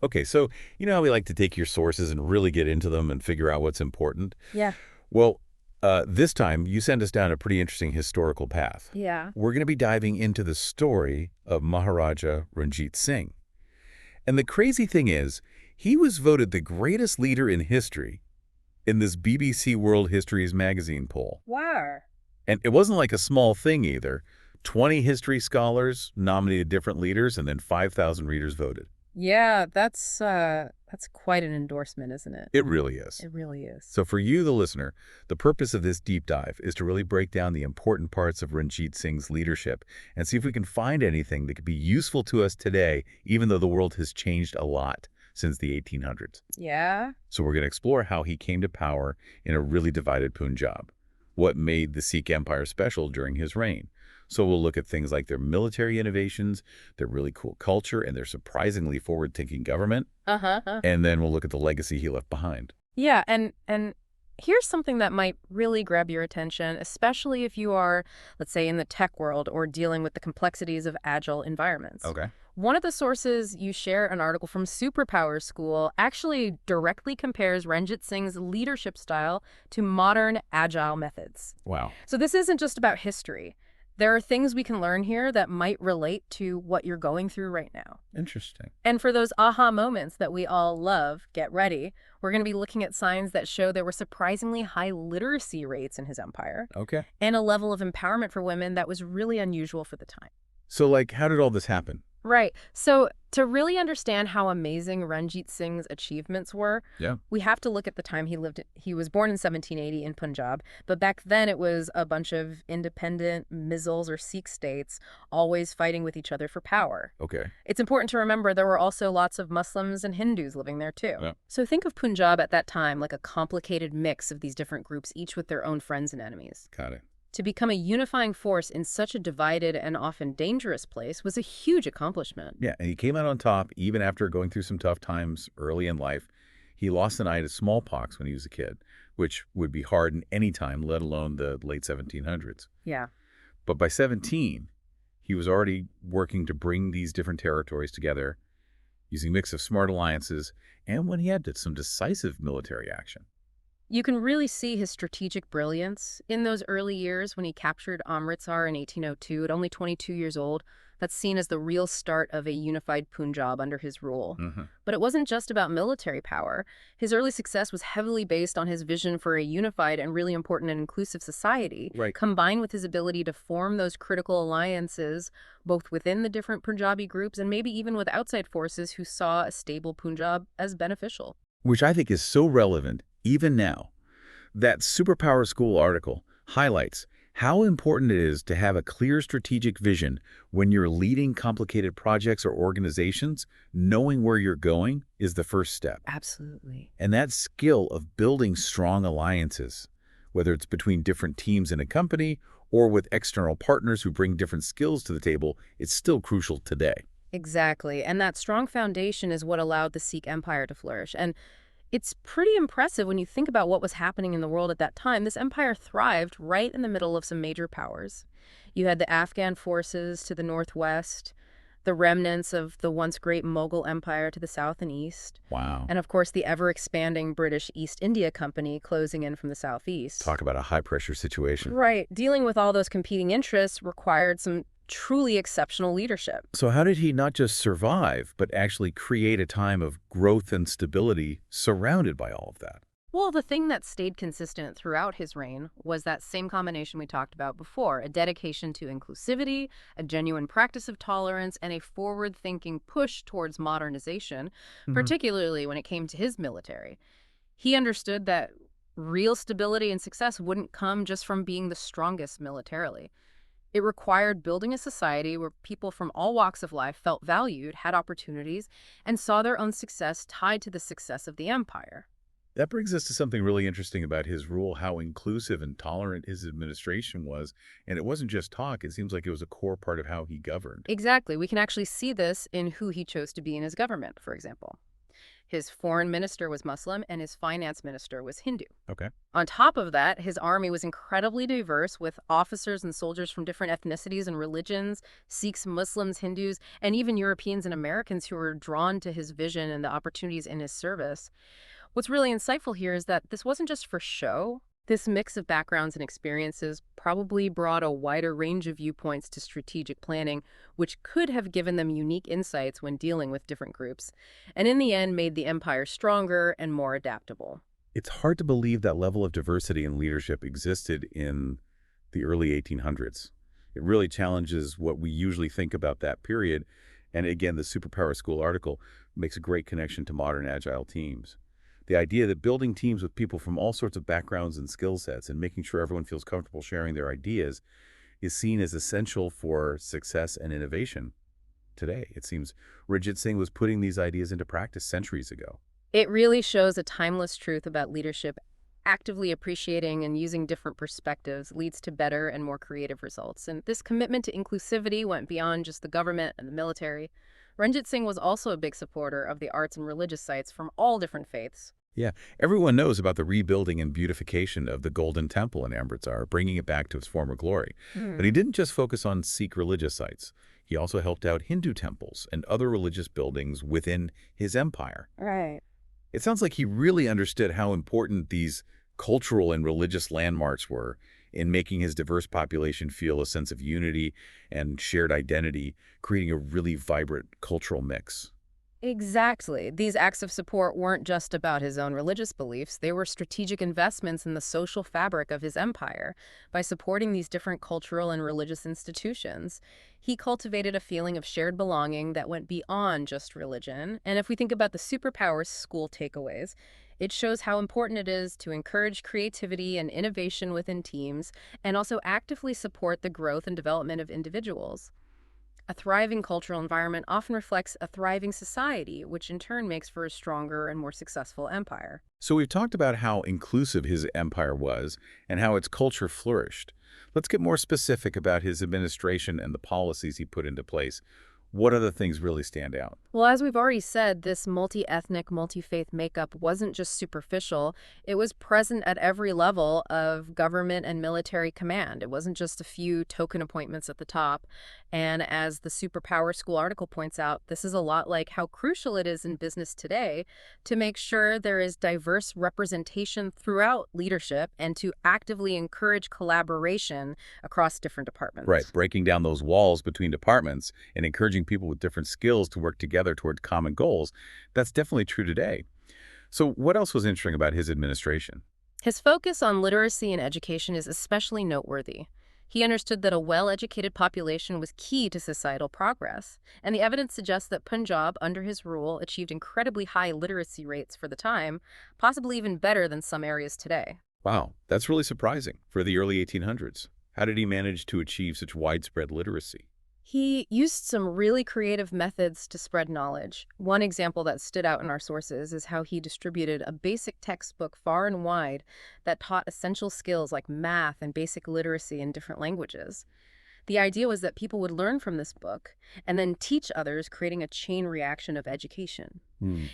Okay, so you know how we like to take your sources and really get into them and figure out what's important? Yeah. Well, this time you send us down a pretty interesting historical path. Yeah. We're going to be diving into the story of Maharaja Ranjit Singh. And the crazy thing is, he was voted the greatest leader in history in this BBC World Histories magazine poll. Wow. And it wasn't like a small thing either. 20 history scholars nominated different leaders, and then 5,000 readers voted. Yeah, that's quite an endorsement, isn't it? It really is. It really is. So for you, the listener, the purpose of this deep dive is to really break down the important parts of Ranjit Singh's leadership and see if we can find anything that could be useful to us today, even though the world has changed a lot since the 1800s. Yeah. So we're going to explore how he came to power in a really divided Punjab, what made the Sikh Empire special during his reign. So we'll look at things like their military innovations, their really cool culture, and their surprisingly forward-thinking government. Uh-huh. And then we'll look at the legacy he left behind. Yeah, and here's something that might really grab your attention, especially if you are, let's say, in the tech world or dealing with the complexities of agile environments. Okay. One of the sources you share, an article from Superpower School, actually directly compares Ranjit Singh's leadership style to modern agile methods. Wow. So this isn't just about history. There are things we can learn here that might relate to what you're going through right now. Interesting. And for those aha moments that we all love, get ready. We're going to be looking at signs that show there were surprisingly high literacy rates in his empire Okay. and a level of empowerment for women that was really unusual for the time. So, like, how did all this happen? Right. So to really understand how amazing Ranjit Singh's achievements were, Yeah. we have to look at the time he lived. He was born in 1780 in Punjab, but back then it was a bunch of independent Mizzles or Sikh states always fighting with each other for power. Okay. It's important to remember there were also lots of Muslims and Hindus living there too. Yeah. So think of Punjab at that time like a complicated mix of these different groups, each with their own friends and enemies. Got it. To become a unifying force in such a divided and often dangerous place was a huge accomplishment. Yeah, and he came out on top even after going through some tough times early in life. He lost an eye to smallpox when he was a kid, which would be hard in any time, let alone the late 1700s. Yeah. But by 17, he was already working to bring these different territories together using a mix of smart alliances and when he had some decisive military action. You can really see his strategic brilliance in those early years when he captured Amritsar in 1802 at only 22 years old. That's seen as the real start of a unified Punjab under his rule. Mm-hmm. But it wasn't just about military power. His early success was heavily based on his vision for a unified and really important and inclusive society, Right. combined with his ability to form those critical alliances both within the different Punjabi groups and maybe even with outside forces who saw a stable Punjab as beneficial. Which I think is so relevant even now. That Superpower School article highlights how important it is to have a clear strategic vision when you're leading complicated projects or organizations. Knowing where you're going is the first step. Absolutely. And that skill of building strong alliances, whether it's between different teams in a company or with external partners who bring different skills to the table, it's still crucial today. Exactly. And that strong foundation is what allowed the Sikh empire to flourish. And it's pretty impressive when you think about what was happening in the world at that time. This empire thrived right in the middle of some major powers. You had the Afghan forces to the northwest, the remnants of the once great Mughal Empire to the south and east, Wow. and of course the ever-expanding British East India Company closing in from the southeast. Talk about a high-pressure situation. Right. Dealing with all those competing interests required some truly exceptional leadership. So how did he not just survive, but actually create a time of growth and stability surrounded by all of that? Well, the thing that stayed consistent throughout his reign was that same combination we talked about before, a dedication to inclusivity, a genuine practice of tolerance, and a forward-thinking push towards modernization, particularly when it came to his military. He understood that real stability and success wouldn't come just from being the strongest militarily. It required building a society where people from all walks of life felt valued, had opportunities, and saw their own success tied to the success of the empire. That brings us to something really interesting about his rule, how inclusive and tolerant his administration was. And it wasn't just talk. It seems like it was a core part of how he governed. Exactly. We can actually see this in who he chose to be in his government, for example. His foreign minister was Muslim, and his finance minister was Hindu. Okay. On top of that, his army was incredibly diverse, with officers and soldiers from different ethnicities and religions, Sikhs, Muslims, Hindus, and even Europeans and Americans who were drawn to his vision and the opportunities in his service. What's really insightful here is that this wasn't just for show. This mix of backgrounds and experiences probably brought a wider range of viewpoints to strategic planning, which could have given them unique insights when dealing with different groups, and in the end made the empire stronger and more adaptable. It's hard to believe that level of diversity in leadership existed in the early 1800s. It really challenges what we usually think about that period. And again, the Superpower School article makes a great connection to modern agile teams. The idea that building teams with people from all sorts of backgrounds and skill sets and making sure everyone feels comfortable sharing their ideas is seen as essential for success and innovation today. It seems Ranjit Singh was putting these ideas into practice centuries ago. It really shows a timeless truth about leadership. Actively appreciating and using different perspectives leads to better and more creative results. And this commitment to inclusivity went beyond just the government and the military. Ranjit Singh was also a big supporter of the arts and religious sites from all different faiths. Yeah, everyone knows about the rebuilding and beautification of the Golden Temple in Amritsar, bringing it back to its former glory. But he didn't just focus on Sikh religious sites. He also helped out Hindu temples and other religious buildings within his empire. Right. It sounds like he really understood how important these cultural and religious landmarks were in making his diverse population feel a sense of unity and shared identity, creating a really vibrant cultural mix. Exactly. These acts of support weren't just about his own religious beliefs. They were strategic investments in the social fabric of his empire. By supporting these different cultural and religious institutions, he cultivated a feeling of shared belonging that went beyond just religion. And if we think about the superpowers school takeaways, it shows how important it is to encourage creativity and innovation within teams and also actively support the growth and development of individuals. A thriving cultural environment often reflects a thriving society, which in turn makes for a stronger and more successful empire. So we've talked about how inclusive his empire was and how its culture flourished. Let's get more specific about his administration and the policies he put into place. What other things really stand out? Well, as we've already said, this multi-ethnic, multi-faith makeup wasn't just superficial. It was present at every level of government and military command. It wasn't just a few token appointments at the top. And as the Superpower School article points out, this is a lot like how crucial it is in business today to make sure there is diverse representation throughout leadership and to actively encourage collaboration across different departments. Right, breaking down those walls between departments and encouraging people with different skills to work together towards common goals. That's definitely true today. So what else was interesting about his administration? His focus on literacy and education is especially noteworthy. He understood that a well-educated population was key to societal progress, and the evidence suggests that Punjab, under his rule, achieved incredibly high literacy rates for the time, possibly even better than some areas today. Wow, that's really surprising for the early 1800s. How did he manage to achieve such widespread literacy? He used some really creative methods to spread knowledge. One example that stood out in our sources is how he distributed a basic textbook far and wide that taught essential skills like math and basic literacy in different languages. The idea was that people would learn from this book and then teach others, creating a chain reaction of education.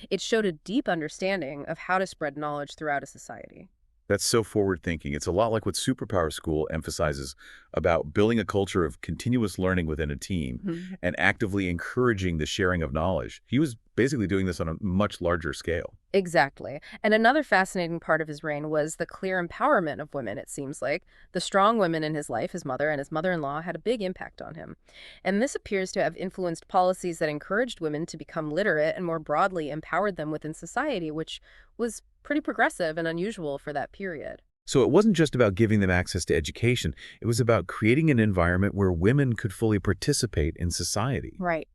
It showed a deep understanding of how to spread knowledge throughout a society. That's so forward-thinking. It's a lot like what Superpower School emphasizes about building a culture of continuous learning within a team and actively encouraging the sharing of knowledge. He was basically doing this on a much larger scale. Exactly. And another fascinating part of his reign was the clear empowerment of women, it seems like. The strong women in his life, his mother and his mother-in-law, had a big impact on him. And this appears to have influenced policies that encouraged women to become literate and more broadly empowered them within society, which was pretty progressive and unusual for that period. So it wasn't just about giving them access to education. It was about creating an environment where women could fully participate in society. Right.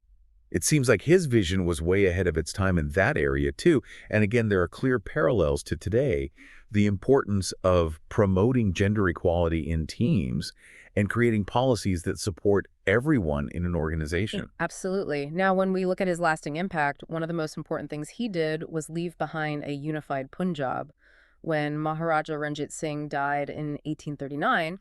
It seems like his vision was way ahead of its time in that area, too. And again, there are clear parallels to today, the importance of promoting gender equality in teams and creating policies that support everyone in an organization. Absolutely. Now, when we look at his lasting impact, one of the most important things he did was leave behind a unified Punjab. When Maharaja Ranjit Singh died in 1839,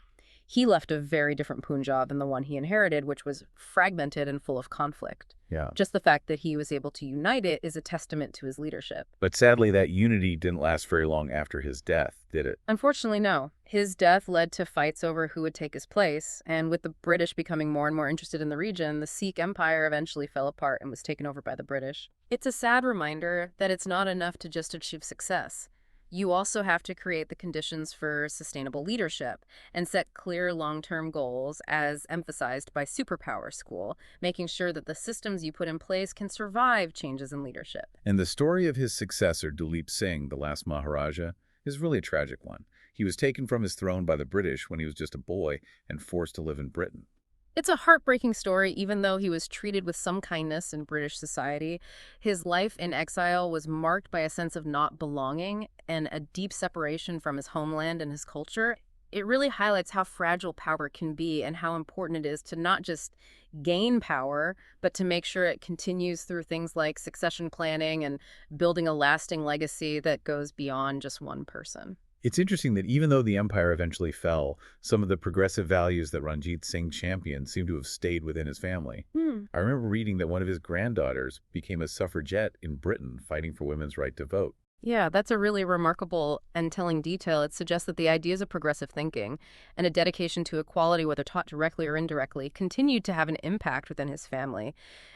He left a very different Punjab than the one he inherited, which was fragmented and full of conflict. Yeah. Just the fact that he was able to unite it is a testament to his leadership. But sadly, that unity didn't last very long after his death, did it? Unfortunately, no. His death led to fights over who would take his place, and with the British becoming more and more interested in the region, the Sikh Empire eventually fell apart and was taken over by the British. It's a sad reminder that it's not enough to just achieve success. You also have to create the conditions for sustainable leadership and set clear long-term goals, as emphasized by Superpower School, making sure that the systems you put in place can survive changes in leadership. And the story of his successor, Duleep Singh, the last Maharaja, is really a tragic one. He was taken from his throne by the British when he was just a boy and forced to live in Britain. It's a heartbreaking story, even though he was treated with some kindness in British society. His life in exile was marked by a sense of not belonging and a deep separation from his homeland and his culture. It really highlights how fragile power can be and how important it is to not just gain power, but to make sure it continues through things like succession planning and building a lasting legacy that goes beyond just one person. It's interesting that even though the empire eventually fell, some of the progressive values that Ranjit Singh championed seem to have stayed within his family. I remember reading that one of his granddaughters became a suffragette in Britain fighting for women's right to vote. Yeah, that's a really remarkable and telling detail. It suggests that the ideas of progressive thinking and a dedication to equality, whether taught directly or indirectly, continued to have an impact within his family.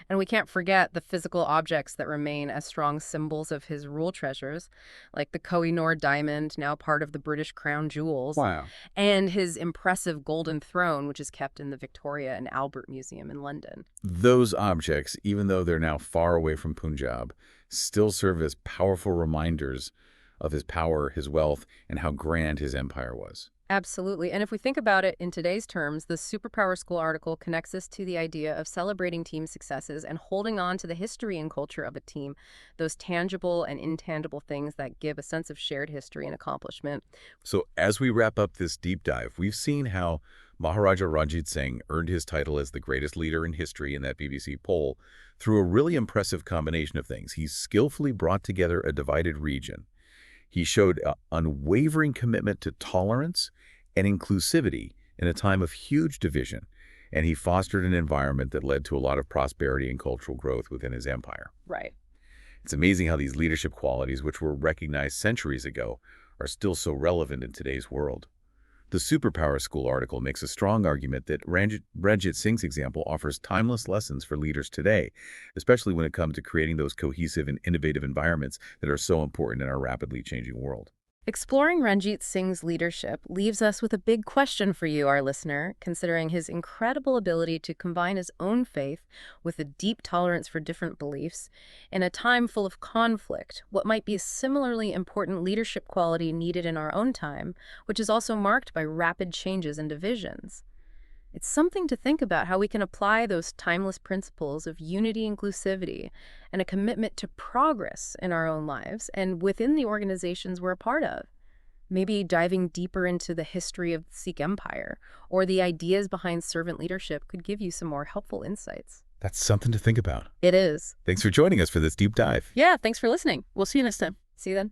And we can't forget the physical objects that remain as strong symbols of his rule treasures, like the Koh-i-Noor diamond, now part of the British crown jewels, Wow. and his impressive golden throne, which is kept in the Victoria and Albert Museum in London. Those objects, even though they're now far away from Punjab, still serve as powerful reminders of his power, his wealth, and how grand his empire was. Absolutely. And if we think about it in today's terms, the Superpower School article connects us to the idea of celebrating team successes and holding on to the history and culture of a team, those tangible and intangible things that give a sense of shared history and accomplishment. So as we wrap up this deep dive, we've seen how Maharaja Ranjit Singh earned his title as the greatest leader in history in that BBC poll through a really impressive combination of things. He skillfully brought together a divided region. He showed an unwavering commitment to tolerance and inclusivity in a time of huge division, and he fostered an environment that led to a lot of prosperity and cultural growth within his empire. Right. It's amazing how these leadership qualities, which were recognized centuries ago, are still so relevant in today's world. The Superpower School article makes a strong argument that Ranjit Singh's example offers timeless lessons for leaders today, especially when it comes to creating those cohesive and innovative environments that are so important in our rapidly changing world. Exploring Ranjit Singh's leadership leaves us with a big question for you, our listener, considering his incredible ability to combine his own faith with a deep tolerance for different beliefs. In a time full of conflict, what might be a similarly important leadership quality needed in our own time, which is also marked by rapid changes and divisions. It's something to think about how we can apply those timeless principles of unity, inclusivity, and a commitment to progress in our own lives and within the organizations we're a part of. Maybe diving deeper into the history of the Sikh Empire or the ideas behind servant leadership could give you some more helpful insights. That's something to think about. It is. Thanks for joining us for this deep dive. Yeah, thanks for listening. We'll see you next time. See you then.